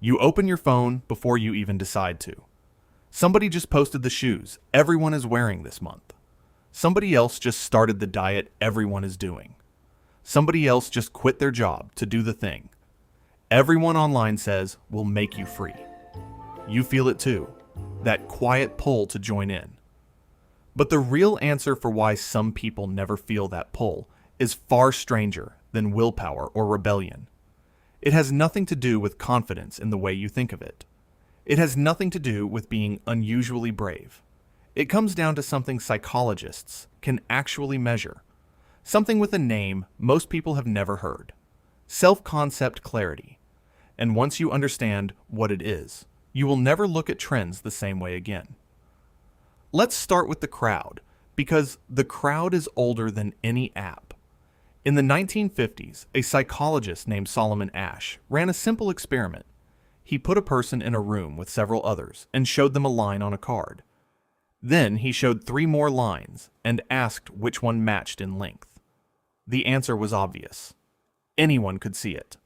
You open your phone before you even decide to. Somebody just posted the shoes everyone is wearing this month. Somebody else just started the diet everyone is doing. Somebody else just quit their job to do the thing. Everyone online says will make you free. You feel it too, that quiet pull to join in. But the real answer for why some people never feel that pull is far stranger than willpower or rebellion. It has nothing to do with confidence in the way you think of it. It has nothing to do with being unusually brave. It comes down to something psychologists can actually measure. Something with a name most people have never heard. Self-concept clarity. And once you understand what it is, you will never look at trends the same way again. Let's start with the crowd, because the crowd is older than any app. In the 1950s, a psychologist named Solomon Asch ran a simple experiment. He put a person in a room with several others and showed them a line on a card. Then he showed 3 more lines and asked which one matched in length. The answer was obvious. Anyone could see it.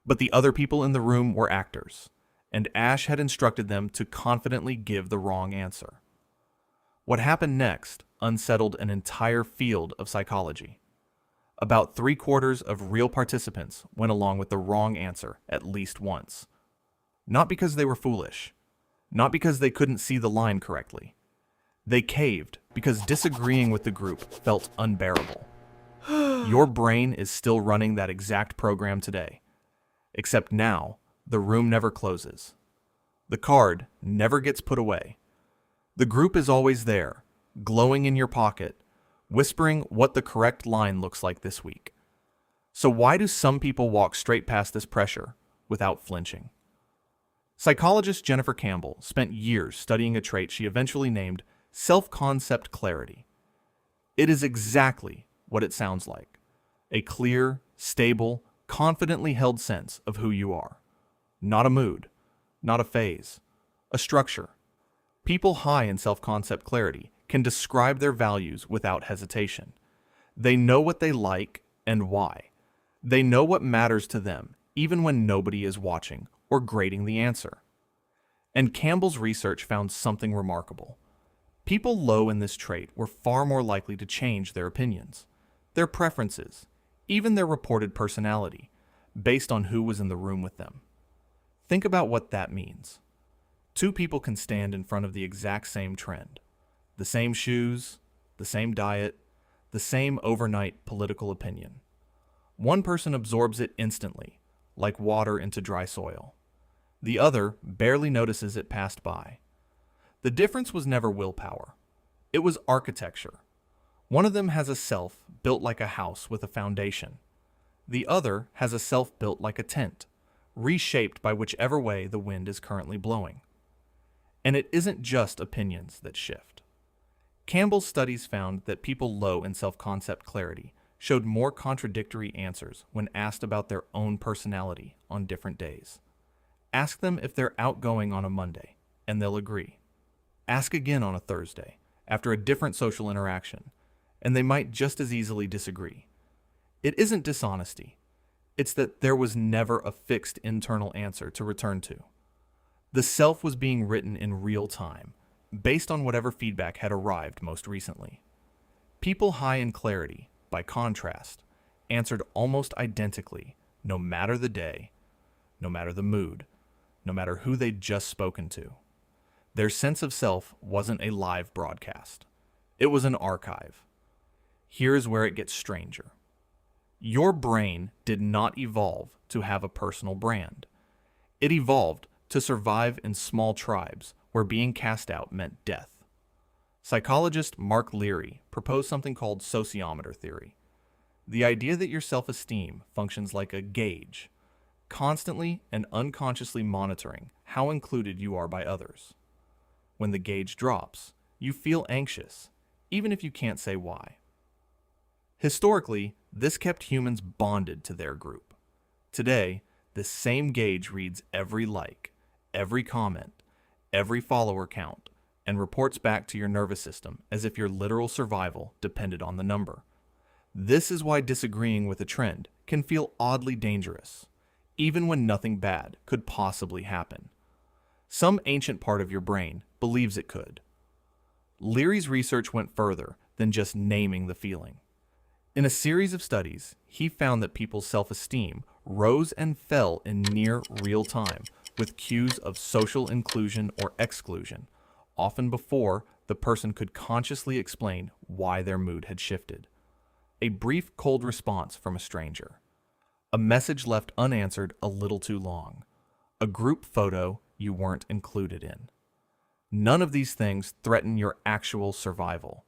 But the other people in the room were actors, and Asch had instructed them to confidently give the wrong answer. What happened next unsettled an entire field of psychology. About 3/4 of real participants went along with the wrong answer at least once. Not because they were foolish, not because they couldn't see the line correctly. They caved because disagreeing with the group felt unbearable. Your brain is still running that exact program today, except now the room never closes. The card never gets put away. The group is always there, glowing in your pocket, whispering what the correct line looks like this week. So why do some people walk straight past this pressure without flinching? Psychologist Jennifer Campbell spent years studying a trait she eventually named self-concept clarity. It is exactly what it sounds like: a clear, stable, confidently held sense of who you are. Not a mood, not a phase, a structure. People high in self-concept clarity can describe their values without hesitation. They know what they like and why. They know what matters to them, even when nobody is watching or grading the answer. And Campbell's research found something remarkable. People low in this trait were far more likely to change their opinions, their preferences, even their reported personality, based on who was in the room with them. Think about what that means. 2 people can stand in front of the exact same trend. The same shoes, the same diet, the same overnight political opinion. One person absorbs it instantly, like water into dry soil. The other barely notices it passed by. The difference was never willpower. It was architecture. One of them has a self built like a house with a foundation. The other has a self built like a tent, reshaped by whichever way the wind is currently blowing. And it isn't just opinions that shift. Campbell's studies found that people low in self-concept clarity showed more contradictory answers when asked about their own personality on different days. Ask them if they're outgoing on a Monday, and they'll agree. Ask again on a Thursday, after a different social interaction, and they might just as easily disagree. It isn't dishonesty. It's that there was never a fixed internal answer to return to. The self was being written in real time, based on whatever feedback had arrived most recently. People high in clarity, by contrast, answered almost identically, no matter the day, no matter the mood, no matter who they'd just spoken to. Their sense of self wasn't a live broadcast. It was an archive. Here's where it gets stranger. Your brain did not evolve to have a personal brand. It evolved to survive in small tribes where being cast out meant death. Psychologist Mark Leary proposed something called sociometer theory. The idea that your self-esteem functions like a gauge, constantly and unconsciously monitoring how included you are by others. When the gauge drops, you feel anxious, even if you can't say why. Historically, this kept humans bonded to their group. Today, this same gauge reads every like, every comment, every follower count, and reports back to your nervous system as if your literal survival depended on the number. This is why disagreeing with a trend can feel oddly dangerous. even when nothing bad could possibly happen. Some ancient part of your brain believes it could. Leary's research went further than just naming the feeling. In a series of studies, he found that people's self-esteem rose and fell in near real time with cues of social inclusion or exclusion, often before the person could consciously explain why their mood had shifted. A brief cold response from a stranger. A message left unanswered a little too long. A group photo you weren't included in. None of these things threaten your actual survival.